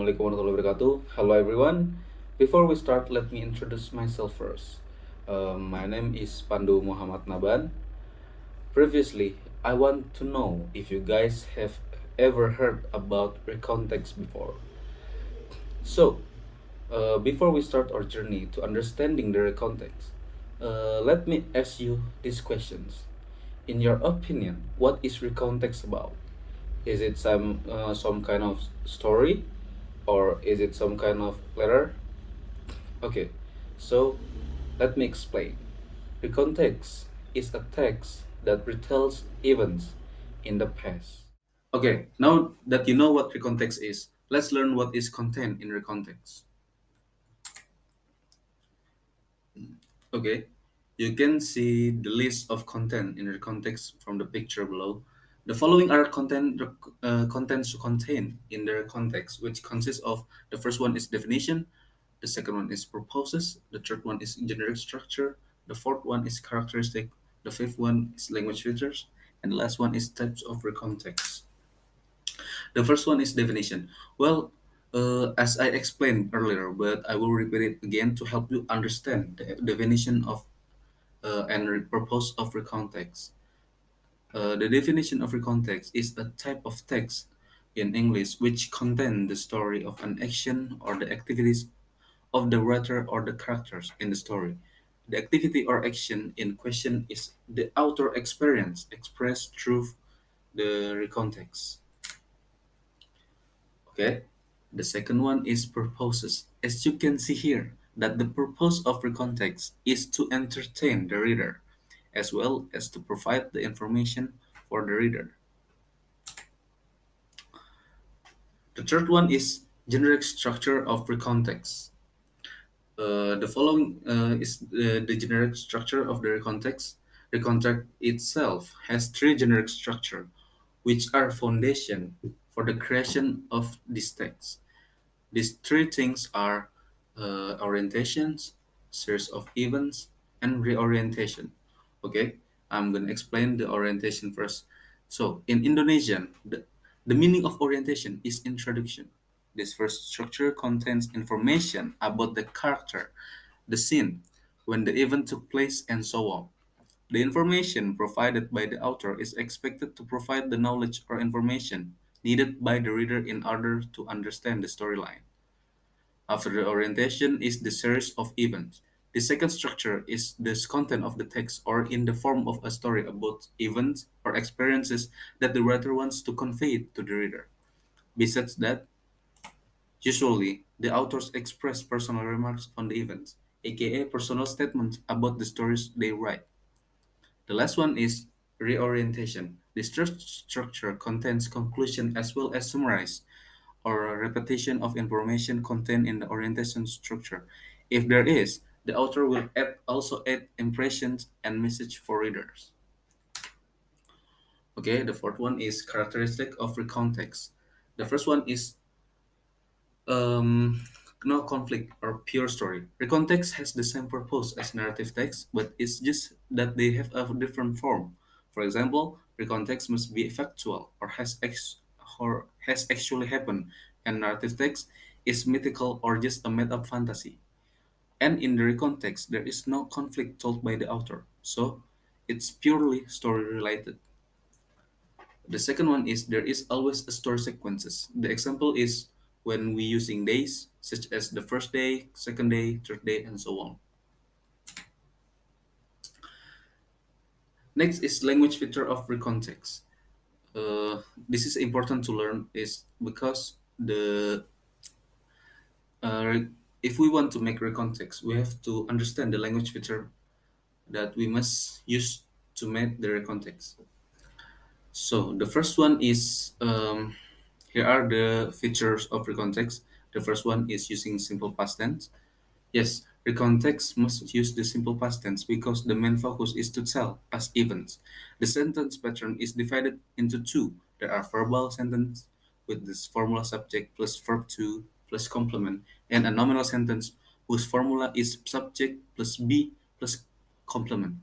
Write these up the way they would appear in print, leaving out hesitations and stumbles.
Assalamualaikum warahmatullahi wabarakatuh. Hello everyone. Before we start, let me introduce myself first. My name is Pandu Muhammad Naban. Previously, I want to know if you guys have ever heard about recontext before. So, before we start our journey to understanding the recontext, let me ask you these questions. In your opinion, what is recontext about? Is it some kind of story, or is it some kind of letter? Okay, so let me explain. The context is a text that retells events in the past. Okay, now that you know what recontext is, let's learn what is content in recontext. Okay, you can see the list of content in recontext from the picture below. The following are contents contained in their context, which consists of the first one is definition, the second one is purposes, the third one is generic structure, the fourth one is characteristic, the fifth one is language features, and the last one is types of recontext. The first one is definition. Well, as I explained earlier, but I will repeat it again to help you understand the definition of purpose of recontext. The definition of recontext is a type of text in English which contain the story of an action or the activities of the writer or the characters in the story. The activity or action in question is the author experience expressed through the recontext. Okay. The second one is purposes. As you can see here, that the purpose of recontext is to entertain the reader, as well as to provide the information for the reader. The third one is generic structure of recontext. The following is the generic structure of the recontext. Recontext itself has three generic structure, which are foundation for the creation of this text. These three things are orientations, series of events, and reorientation. Okay, I'm gonna explain the orientation first. So in Indonesian, the meaning of orientation is introduction. This first structure contains information about the character, the scene, when the event took place, and so on. The information provided by the author is expected to provide the knowledge or information needed by the reader in order to understand the storyline. After the orientation is the series of events. The second structure is the content of the text or in the form of a story about events or experiences that the writer wants to convey to the reader. Besides that, usually the authors express personal remarks on the events, aka personal statements about the stories they write. The last one is reorientation. This structure contains conclusion as well as summarize or a repetition of information contained in the orientation structure. If there is, the author will also add impressions and message for readers. Okay, the fourth one is characteristic of recontext. The first one is um, no conflict or pure story. Recontext has the same purpose as narrative text, but it's just that they have a different form. For example, recontext must be factual or has actually happened, and narrative text is mythical or just a made-up fantasy. And in the recontext, there is no conflict told by the author, so it's purely story related. The second one is there is always a story sequences. The example is when we using days, such as the first day, second day, third day, and so on. Next is language feature of recontext. This is important to learn is because uh, if we want to make recontext, we have to understand the language feature that we must use to make the recontext. So the first one is here are the features of recontext. The first one is using simple past tense. Yes, recontext must use the simple past tense because the main focus is to tell past events. The sentence pattern is divided into two. There are verbal sentence with this formula subject plus verb to plus complement, and a nominal sentence whose formula is subject plus be plus complement.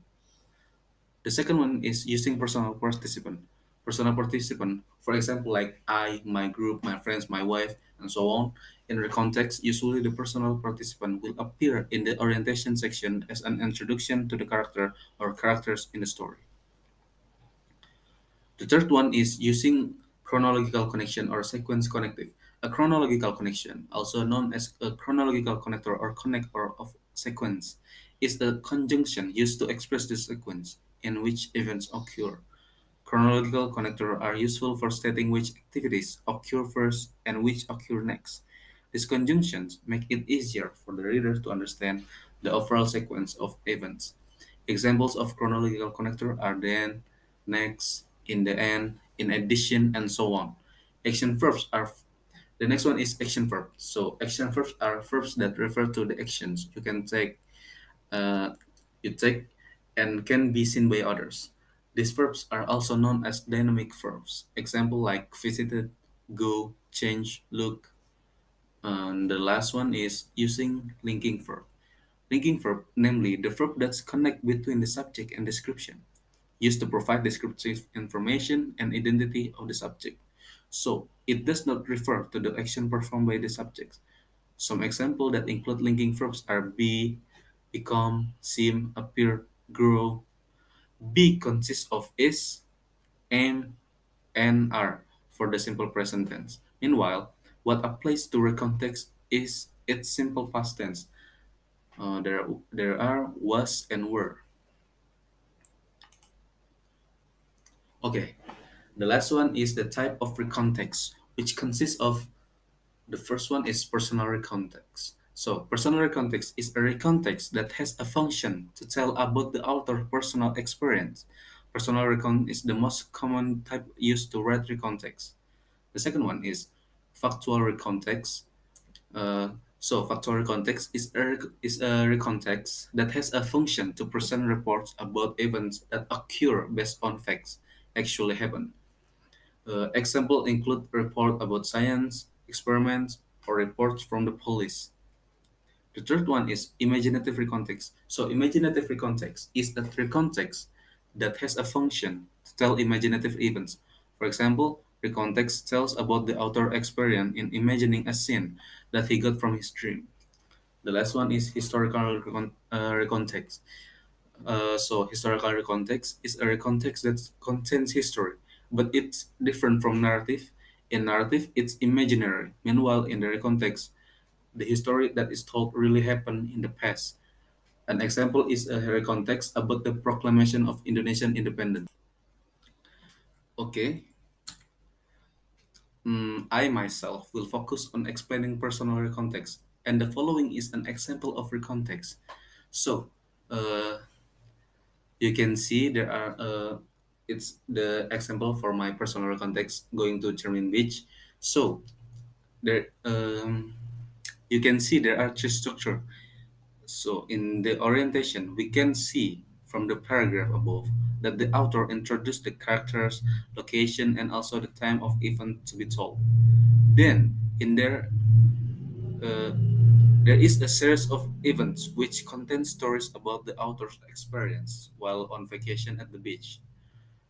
The second one is using personal participant. personal participant. For example, like I, my group, my friends, my wife, and so on. In the context, usually the personal participant will appear in the orientation section as an introduction to the character or characters in the story. The third one is using chronological connection or sequence connective. A chronological connection, also known as a chronological connector or connector of sequence, is the conjunction used to express the sequence in which events occur. Chronological connectors are useful for stating which activities occur first and which occur next. These conjunctions make it easier for the reader to understand the overall sequence of events. Examples of chronological connector are then, next, in the end, in addition, and so on. Action verbs are the next one is action verb. So action verbs are verbs that refer to the actions uh, you take and can be seen by others. These verbs are also known as dynamic verbs. Example like visited, go, change, look. And the last one is using linking verb. Linking verb, namely the verb that connect between the subject and description, used to provide descriptive information and identity of the subject. So it does not refer to the action performed by the subject. Some examples that include linking verbs are be, become, seem, appear, grow. Be consists of is, am, and are for the simple present tense. Meanwhile, what applies to recontext is its simple past tense. There are, was, and were. Okay, the last one is the type of recontext, which consists of the first one is personal recontext. So, personal recontext is a recontext that has a function to tell about the author's personal experience. Personal recon is the most common type used to write recontext. The second one is factual recontext. Factual recontext is a recontext that has a function to present reports about events that occur based on facts actually happen. Example include report about science, experiments, or reports from the police. The third one is imaginative recontext. So imaginative recontext is a recontext that has a function to tell imaginative events. For example, recontext tells about the author experience in imagining a scene that he got from his dream. The last one is historical recontext. Historical recontext is a recontext that contains history, but it's different from narrative. In narrative, it's imaginary. Meanwhile, in the recontext, the history that is told really happened in the past. An example is a recontext about the proclamation of Indonesian independence. Okay, I myself will focus on explaining personal recontext, and the following is an example of recontext. So, uh, you can see there are it's the example for my personal context going to German Beach. So there you can see there are three structure. So in the orientation we can see from the paragraph above that the author introduced the characters, location, and also the time of event to be told. Then in uh, there is a series of events which contain stories about the author's experience while on vacation at the beach.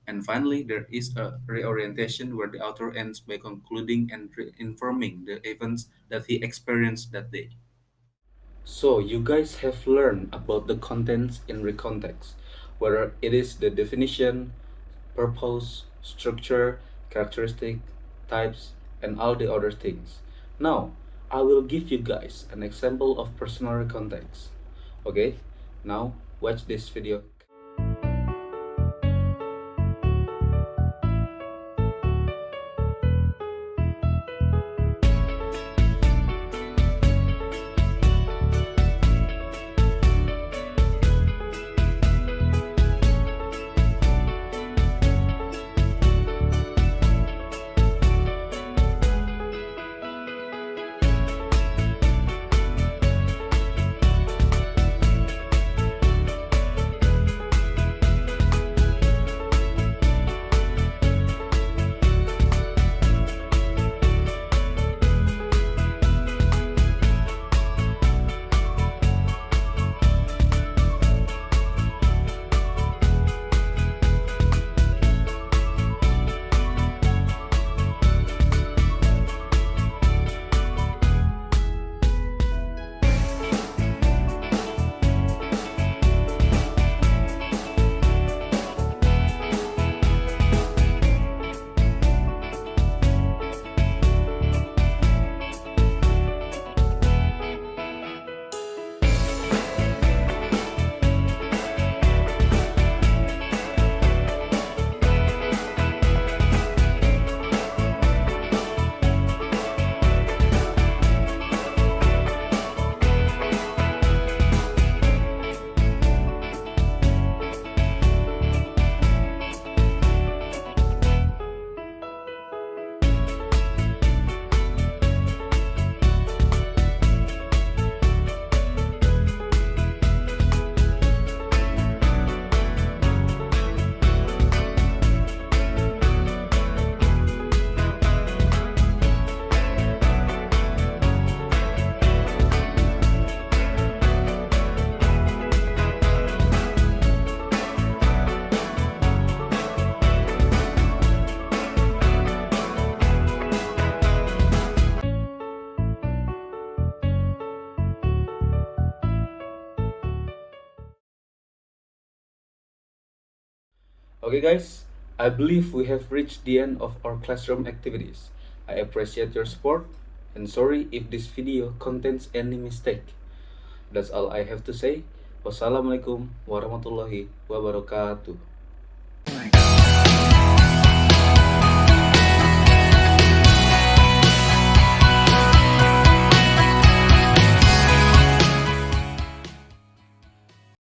And finally, there is a reorientation where the author ends by concluding and informing the events that he experienced that day. So, you guys have learned about the contents in recontext, whether it is the definition, purpose, structure, characteristic, types, and all the other things. Now, I will give you guys an example of personal recontext. Okay, now watch this video. Okay, guys, I believe we have reached the end of our classroom activities. I appreciate your support and sorry if this video contains any mistake. That's all I have to say. Wassalamualaikum warahmatullahi wabarakatuh.